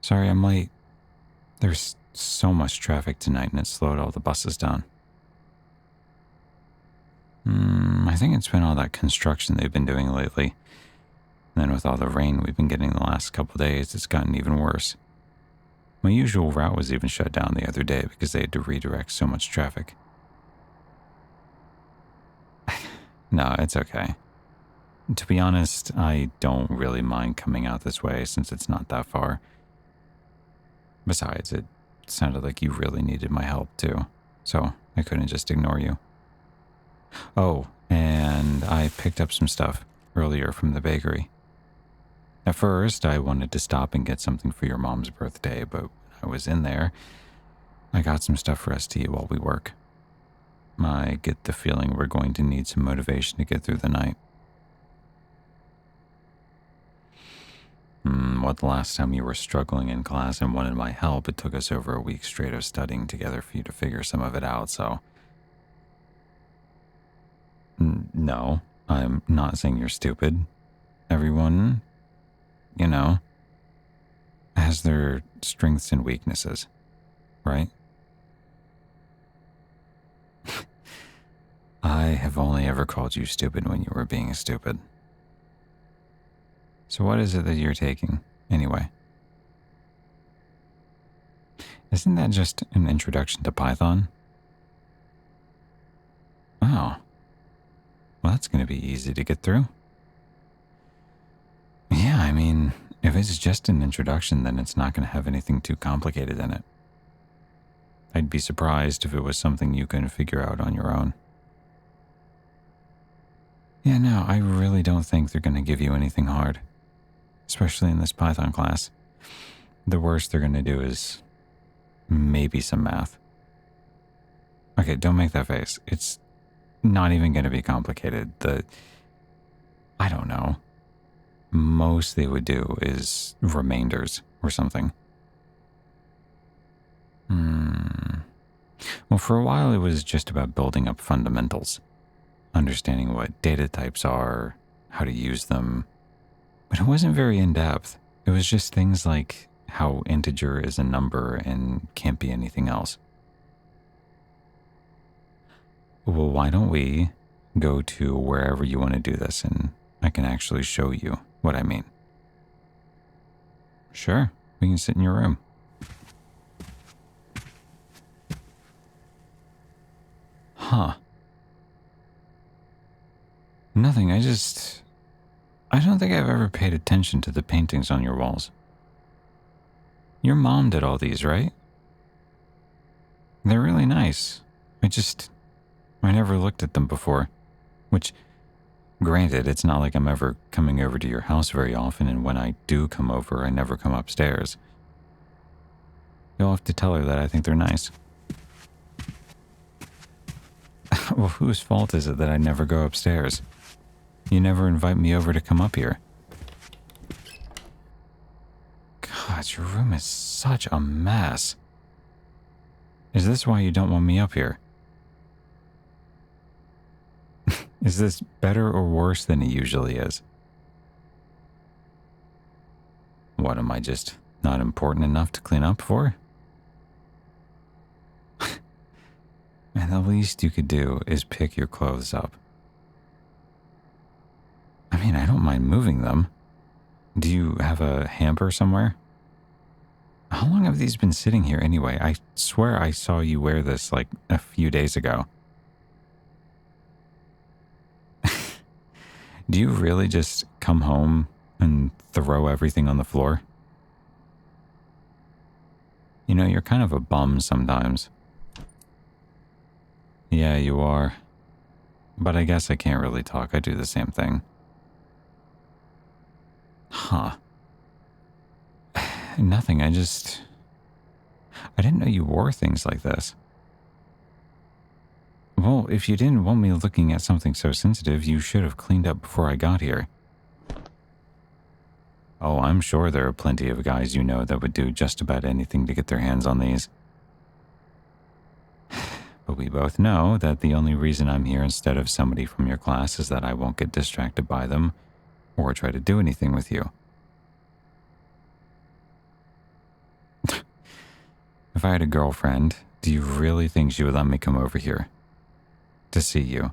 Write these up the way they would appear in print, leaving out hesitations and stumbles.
Sorry, I'm late. There's so much traffic tonight and it slowed all the buses down. I think it's been all that construction they've been doing lately. And then with all the rain we've been getting the last couple days, it's gotten even worse. My usual route was even shut down the other day because they had to redirect so much traffic. No, it's okay. To be honest, I don't really mind coming out this way since it's not that far. Besides, it sounded like you really needed my help too, so I couldn't just ignore you. Oh, and I picked up some stuff earlier from the bakery. At first, I wanted to stop and get something for your mom's birthday, but when I was in there, I got some stuff for us to eat while we work. I get the feeling we're going to need some motivation to get through the night. What the last time you were struggling in class and wanted my help, it took us over a week straight of studying together for you to figure some of it out, so... No, I'm not saying you're stupid. Everyone, has their strengths and weaknesses, right? I have only ever called you stupid when you were being stupid. So what is it that you're taking, anyway? Isn't that just an introduction to Python? Oh. Well, that's going to be easy to get through. Yeah, I mean, if it's just an introduction, then it's not going to have anything too complicated in it. I'd be surprised if it was something you couldn't figure out on your own. Yeah, no, I really don't think they're going to give you anything hard, especially in this Python class. The worst they're going to do is maybe some math. Okay, don't make that face. It's not even going to be complicated. I don't know. Most they would do is remainders or something. Well, for a while it was just about building up fundamentals, understanding what data types are, how to use them. But it wasn't very in-depth. It was just things like how integer is a number and can't be anything else. Well, why don't we go to wherever you want to do this and I can actually show you what I mean. Sure, we can sit in your room. Huh. Nothing, I don't think I've ever paid attention to the paintings on your walls. Your mom did all these, right? They're really nice. I never looked at them before. Which, granted, it's not like I'm ever coming over to your house very often, and when I do come over, I never come upstairs. You'll have to tell her that I think they're nice. Well, whose fault is it that I never go upstairs? You never invite me over to come up here. God, your room is such a mess. Is this why you don't want me up here? Is this better or worse than it usually is? What, am I just not important enough to clean up for? And the least you could do is pick your clothes up. I mean, I don't mind moving them. Do you have a hamper somewhere? How long have these been sitting here anyway? I swear I saw you wear this like a few days ago. Do you really just come home and throw everything on the floor? You know, you're kind of a bum sometimes. Yeah, you are. But I guess I can't really talk. I do the same thing. Huh. Nothing, I didn't know you wore things like this. Well, if you didn't want me looking at something so sensitive, you should have cleaned up before I got here. Oh, I'm sure there are plenty of guys you know that would do just about anything to get their hands on these. But we both know that the only reason I'm here instead of somebody from your class is that I won't get distracted by them or try to do anything with you. If I had a girlfriend, do you really think she would let me come over here to see you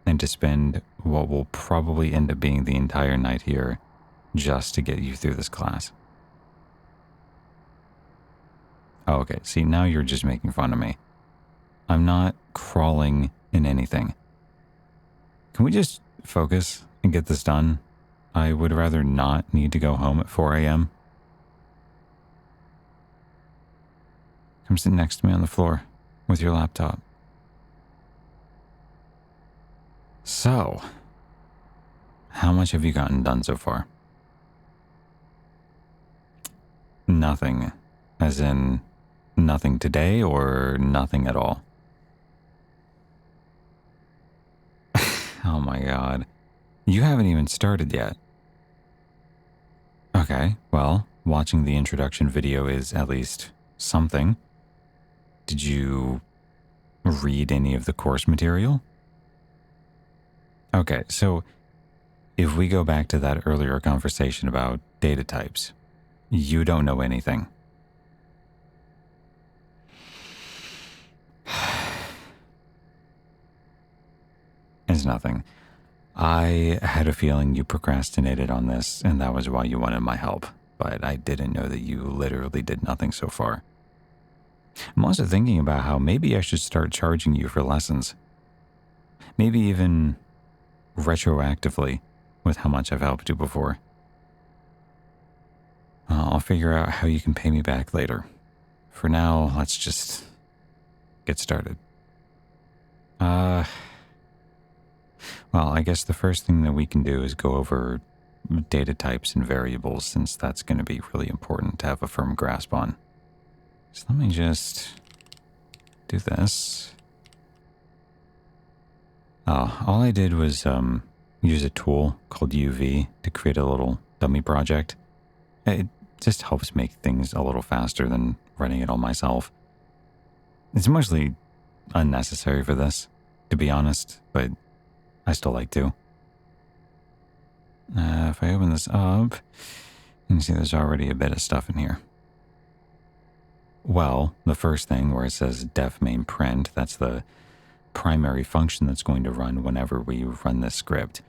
and to spend what will probably end up being the entire night here just to get you through this class? Oh, okay. See, now you're just making fun of me. I'm not crawling in anything. Can we just focus and get this done? I would rather not need to go home at 4 a.m. Come sit next to me on the floor with your laptop. So, how much have you gotten done so far? Nothing. As in, nothing today or nothing at all? Oh my god. You haven't even started yet. Okay, well, watching the introduction video is at least something. Did you read any of the course material? Okay, so if we go back to that earlier conversation about data types, you don't know anything. It's nothing. I had a feeling you procrastinated on this, and that was why you wanted my help, but I didn't know that you literally did nothing so far. I'm also thinking about how maybe I should start charging you for lessons. Maybe even retroactively with how much I've helped you before. I'll figure out how you can pay me back later. For now, let's just get started. Well, I guess the first thing that we can do is go over data types and variables, since that's going to be really important to have a firm grasp on. So let me just do this. Oh, all I did was use a tool called UV to create a little dummy project. It just helps make things a little faster than writing it all myself. It's mostly unnecessary for this, to be honest, but I still like to. If I open this up, you can see there's already a bit of stuff in here. Well, the first thing where it says def main print, that's the primary function that's going to run whenever we run this script.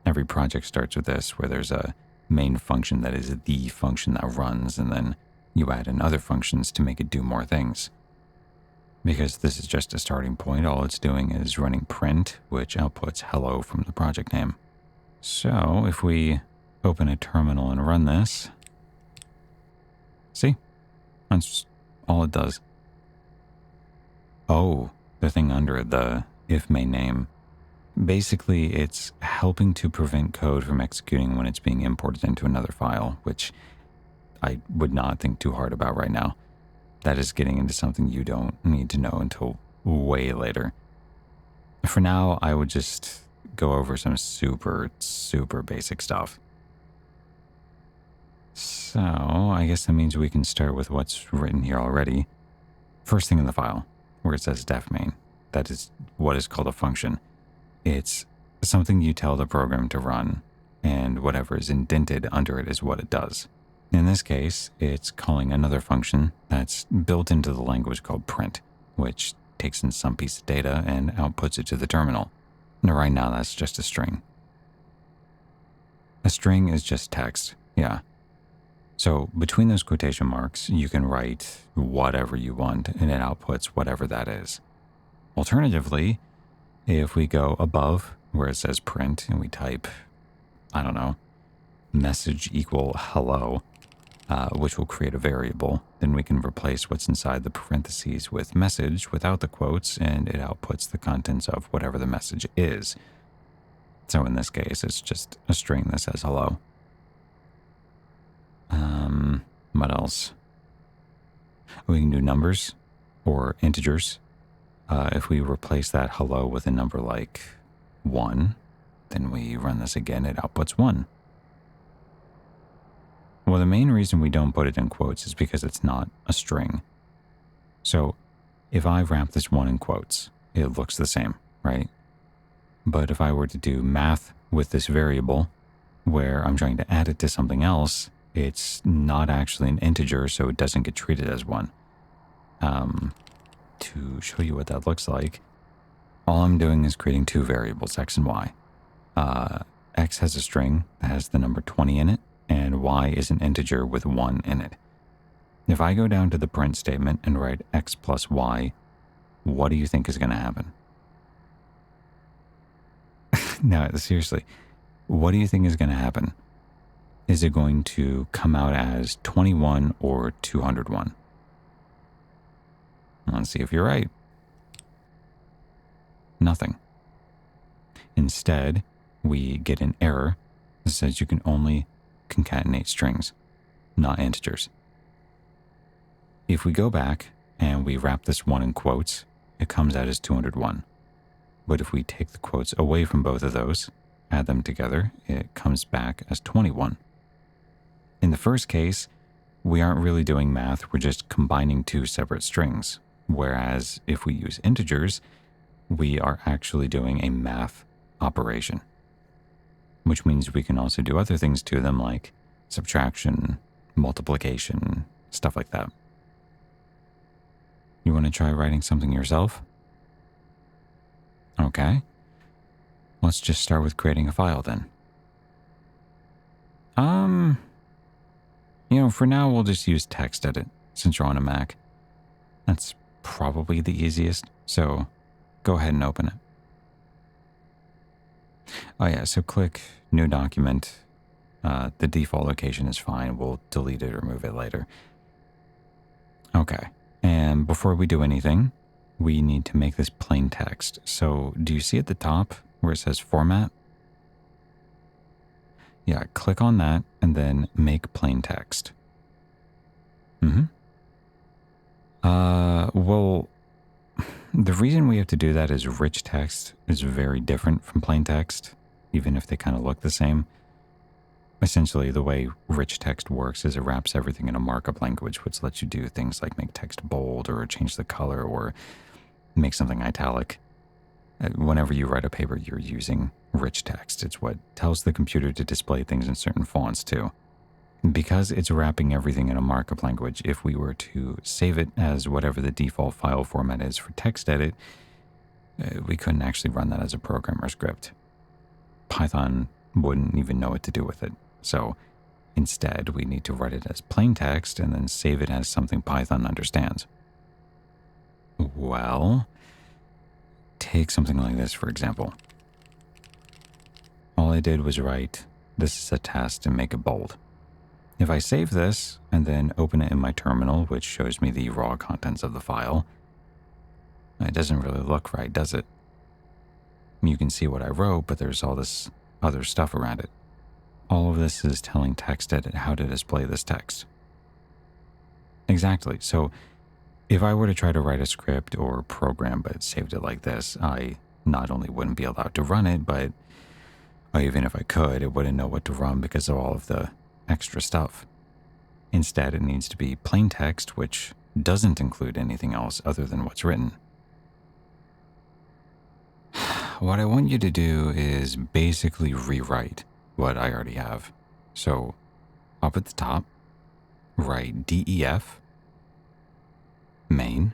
Every project starts with this, where there's a main function that is the function that runs, and then you add in other functions to make it do more things. Because this is just a starting point, all it's doing is running print, which outputs hello from the project name. So if we open a terminal and run this, see? That's all it does. Oh, the thing under it, the if main name. Basically, it's helping to prevent code from executing when it's being imported into another file, which I would not think too hard about right now. That is getting into something you don't need to know until way later. For now, I would just go over some super basic stuff. So, I guess that means we can start with what's written here already. First thing in the file, where it says def main. That is what is called a function. It's something you tell the program to run, and whatever is indented under it is what it does. In this case, it's calling another function that's built into the language called print, which takes in some piece of data and outputs it to the terminal. Now, right now, that's just a string. A string is just text, yeah. So between those quotation marks, you can write whatever you want, and it outputs whatever that is. Alternatively, if we go above where it says print and we type, I don't know, message equal hello, which will create a variable, then we can replace what's inside the parentheses with message without the quotes, and it outputs the contents of whatever the message is. So in this case, it's just a string that says hello. What else? We can do numbers or integers. If we replace that hello with a number like 1, then we run this again, it outputs 1. Well, the main reason we don't put it in quotes is because it's not a string. So if I wrap this 1 in quotes, it looks the same, right? But if I were to do math with this variable, where I'm trying to add it to something else, it's not actually an integer, so it doesn't get treated as one. To show you what that looks like, all I'm doing is creating two variables, x and y. X has a string that has the number 20 in it, and y is an integer with 1 in it. If I go down to the print statement and write x plus y, what do you think is going to happen? No, seriously, what do you think is going to happen? Is it going to come out as 21 or 201? Let's see if you're right. Nothing. Instead, we get an error that says you can only concatenate strings, not integers. If we go back and we wrap this 1 in quotes, it comes out as 201. But if we take the quotes away from both of those, add them together, it comes back as 21. In the first case, we aren't really doing math, we're just combining two separate strings. Whereas if we use integers, we are actually doing a math operation, which means we can also do other things to them like subtraction, multiplication, stuff like that. You want to try writing something yourself? Okay. Let's just start with creating a file then. For now we'll just use TextEdit since you're on a Mac. That's probably the easiest, so go ahead and open it. Oh yeah, so click New Document. The default location is fine. We'll delete it or move it later. Okay, and before we do anything, we need to make this plain text. So do you see at the top where it says Format? Yeah, click on that and then make plain text. Well, the reason we have to do that is rich text is very different from plain text, even if they kind of look the same. Essentially, the way rich text works is it wraps everything in a markup language, which lets you do things like make text bold or change the color or make something italic. Whenever you write a paper, you're using rich text. It's what tells the computer to display things in certain fonts too. Because it's wrapping everything in a markup language, if we were to save it as whatever the default file format is for TextEdit, we couldn't actually run that as a program or script. Python wouldn't even know what to do with it. So instead, we need to write it as plain text and then save it as something Python understands. Well, take something like this, for example. All I did was write, "This is a test," and make it bold. If I save this and then open it in my terminal, which shows me the raw contents of the file, it doesn't really look right, does it? You can see what I wrote, but there's all this other stuff around it. All of this is telling TextEdit how to display this text. Exactly. So if I were to try to write a script or program but saved it like this, I not only wouldn't be allowed to run it, but even if I could, it wouldn't know what to run because of all of the extra stuff. Instead, it needs to be plain text, which doesn't include anything else other than what's written. What I want you to do is basically rewrite what I already have. So up at the top, write def main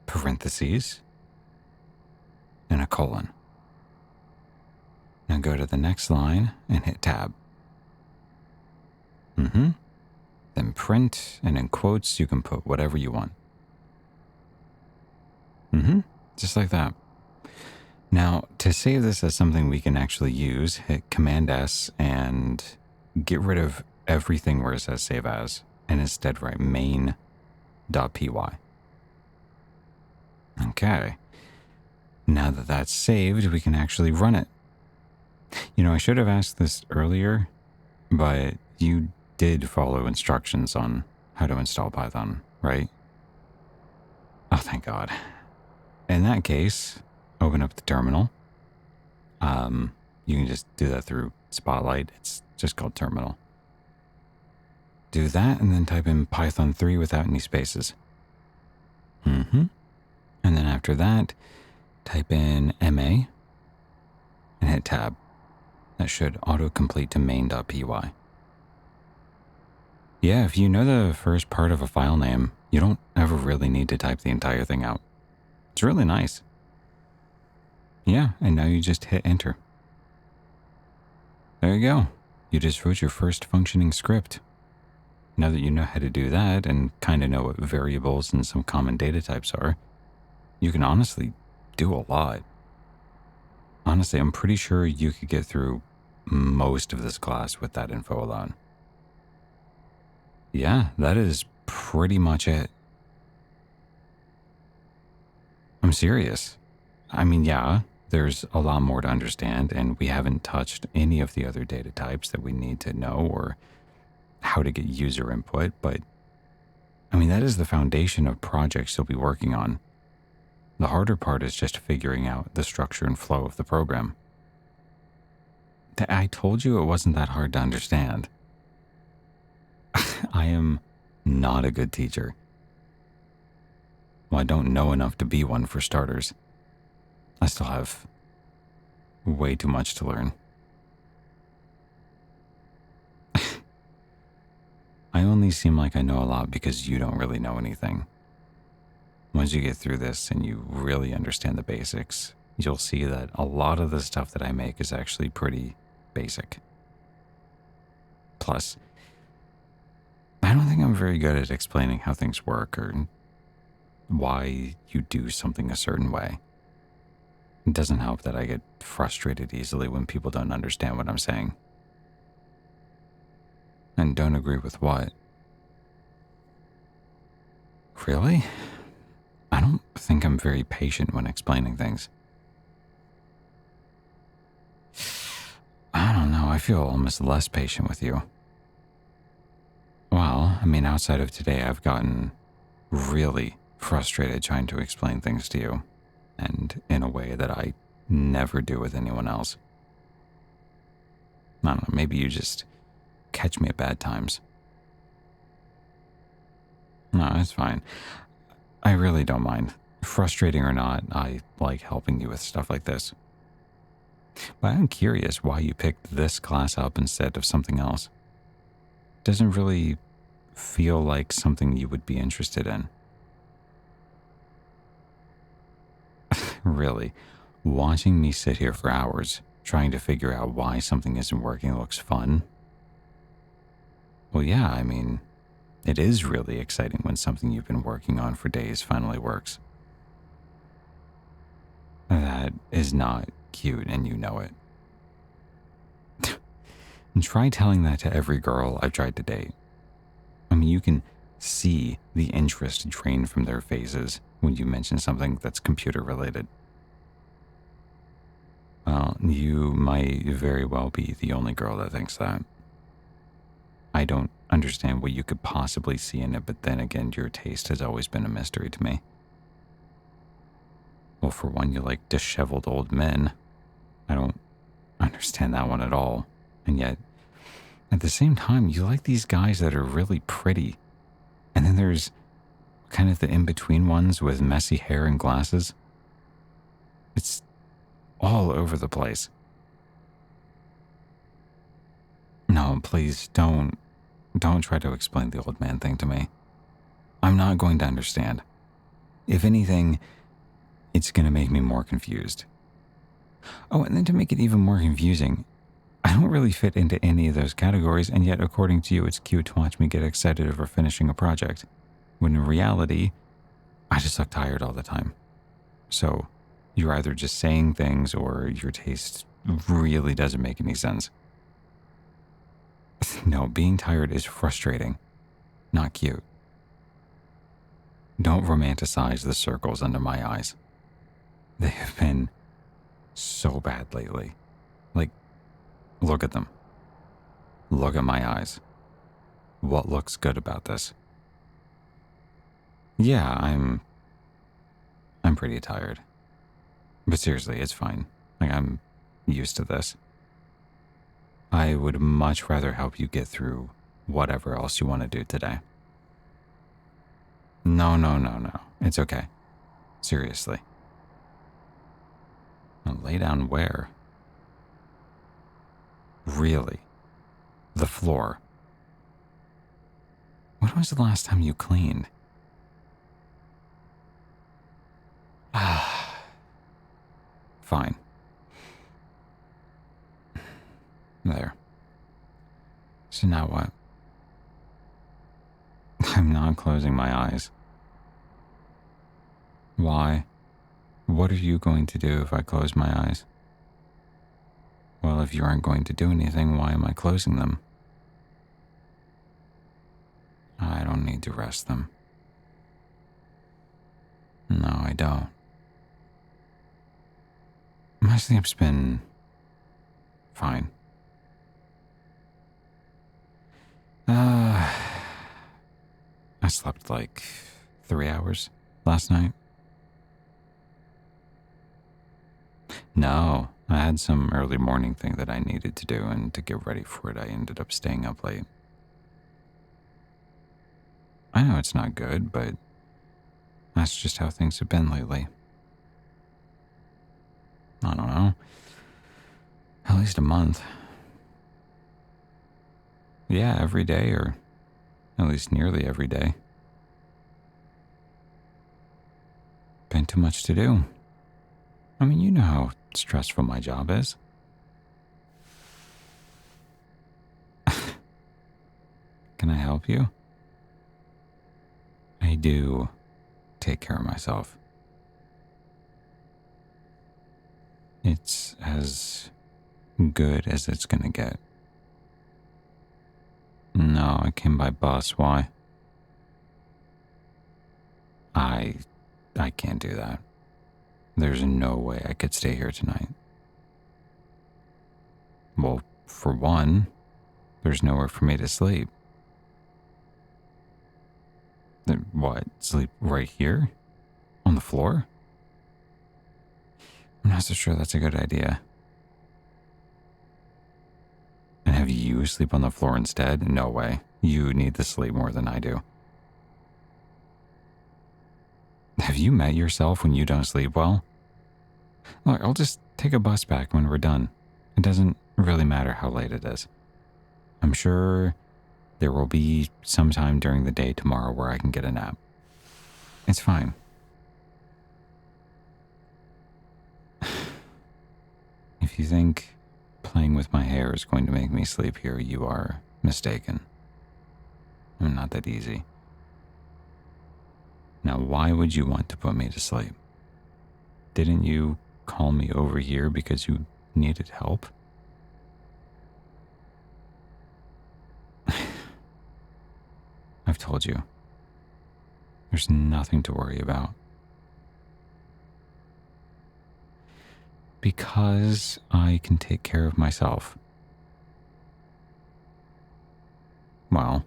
parentheses and a colon. Now go to the next line and hit tab. Then print, and in quotes you can put whatever you want. Just like that. Now, to save this as something we can actually use, hit Command S and get rid of everything where it says save as, and instead write main.py. Okay. Now that that's saved, we can actually run it. I should have asked this earlier, but you did follow instructions on how to install Python, right? Oh, thank God. In that case, open up the terminal. You can just do that through Spotlight. It's just called terminal. Do that and then type in Python 3 without any spaces. And then after that, type in MA and hit tab. That should autocomplete to main.py. Yeah, if you know the first part of a file name, you don't ever really need to type the entire thing out. It's really nice. Yeah, and now you just hit enter. There you go. You just wrote your first functioning script. Now that you know how to do that and kind of know what variables and some common data types are, you can honestly do a lot. Honestly, I'm pretty sure you could get through most of this class with that info alone. Yeah, that is pretty much it. I'm serious. I mean, yeah, there's a lot more to understand, and we haven't touched any of the other data types that we need to know or how to get user input, but I mean, that is the foundation of projects you'll be working on. The harder part is just figuring out the structure and flow of the program. I told you it wasn't that hard to understand. I am not a good teacher. Well, I don't know enough to be one for starters. I still have way too much to learn. I only seem like I know a lot because you don't really know anything. Once you get through this and you really understand the basics, you'll see that a lot of the stuff that I make is actually pretty basic. Plus, I don't think I'm very good at explaining how things work or why you do something a certain way. It doesn't help that I get frustrated easily when people don't understand what I'm saying. And don't agree with what? Really? I don't think I'm very patient when explaining things. I don't know, I feel almost less patient with you. Well, I mean, outside of today, I've gotten really frustrated trying to explain things to you, and in a way that I never do with anyone else. I don't know, maybe you just catch me at bad times. No, it's fine. I really don't mind. Frustrating or not, I like helping you with stuff like this. But I'm curious why you picked this class up instead of something else. Doesn't really feel like something you would be interested in. Really, watching me sit here for hours trying to figure out why something isn't working looks fun. Well, yeah, I mean, it is really exciting when something you've been working on for days finally works. That is not cute, and you know it. And try telling that to every girl I've tried to date. I mean, you can see the interest drain from their faces when you mention something that's computer related. Well, you might very well be the only girl that thinks that. I don't understand what you could possibly see in it, but then again, your taste has always been a mystery to me. Well, for one, you like disheveled old men. I don't understand that one at all. And yet, at the same time, you like these guys that are really pretty. And then there's kind of the in-between ones with messy hair and glasses. It's all over the place. No, please don't try to explain the old man thing to me. I'm not going to understand. If anything, it's going to make me more confused. Oh, and then to make it even more confusing, I don't really fit into any of those categories, and yet according to you, it's cute to watch me get excited over finishing a project, when in reality, I just look tired all the time. So, you're either just saying things or your taste really doesn't make any sense. No, being tired is frustrating, not cute. Don't romanticize the circles under my eyes. They have been so bad lately. Like, look at them. Look at my eyes. What looks good about this? Yeah, I'm pretty tired. But seriously, it's fine. Like, I'm used to this. I would much rather help you get through whatever else you want to do today. No, no, no, no. It's okay. Seriously. Now lay down where? Really? The floor. When was the last time you cleaned? Fine. There. So now what? I'm not closing my eyes. Why? What are you going to do if I close my eyes? Well, if you aren't going to do anything, why am I closing them? I don't need to rest them. No, I don't. My sleep's been fine. I slept like 3 hours last night. No, I had some early morning thing that I needed to do, and to get ready for it, I ended up staying up late. I know it's not good, but that's just how things have been lately. I don't know. At least a month. Yeah, every day, or at least nearly every day. Been too much to do. I mean, you know how stressful my job is. Can I help you? I do take care of myself. It's as good as it's gonna get. No, I came by bus. Why? I I can't do that. There's no way I could stay here tonight. Well, for one, there's nowhere for me to sleep. What? Sleep right here? On the floor? I'm not so sure that's a good idea. And have you sleep on the floor instead? No way. You need to sleep more than I do. Have you met yourself when you don't sleep well? Look, I'll just take a bus back when we're done. It doesn't really matter how late it is. I'm sure there will be some time during the day tomorrow where I can get a nap. It's fine. If you think playing with my hair is going to make me sleep here, you are mistaken. I'm not that easy. Now, why would you want to put me to sleep? Didn't you call me over here because you needed help? I've told you. There's nothing to worry about. Because I can take care of myself. Well,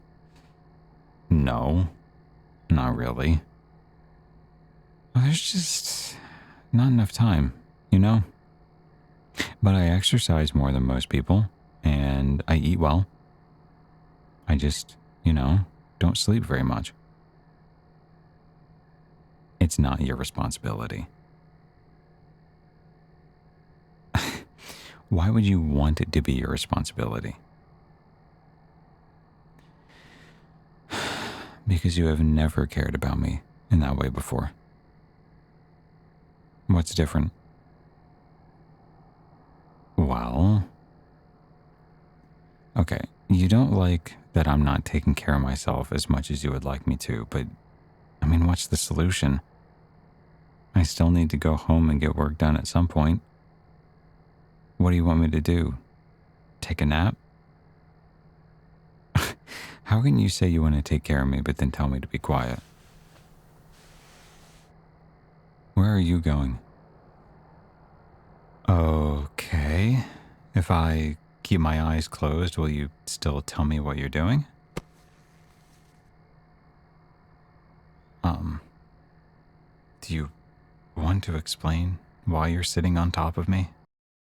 no, not really. There's just not enough time, you know? But I exercise more than most people, and I eat well. I just, don't sleep very much. It's not your responsibility. Why would you want it to be your responsibility? Because you have never cared about me in that way before. What's different? Well, okay, you don't like that I'm not taking care of myself as much as you would like me to, but I mean, what's the solution? I still need to go home and get work done at some point. What do you want me to do? Take a nap? How can you say you want to take care of me, but then tell me to be quiet? Where are you going? Okay. If I keep my eyes closed, will you still tell me what you're doing? Do you want to explain why you're sitting on top of me?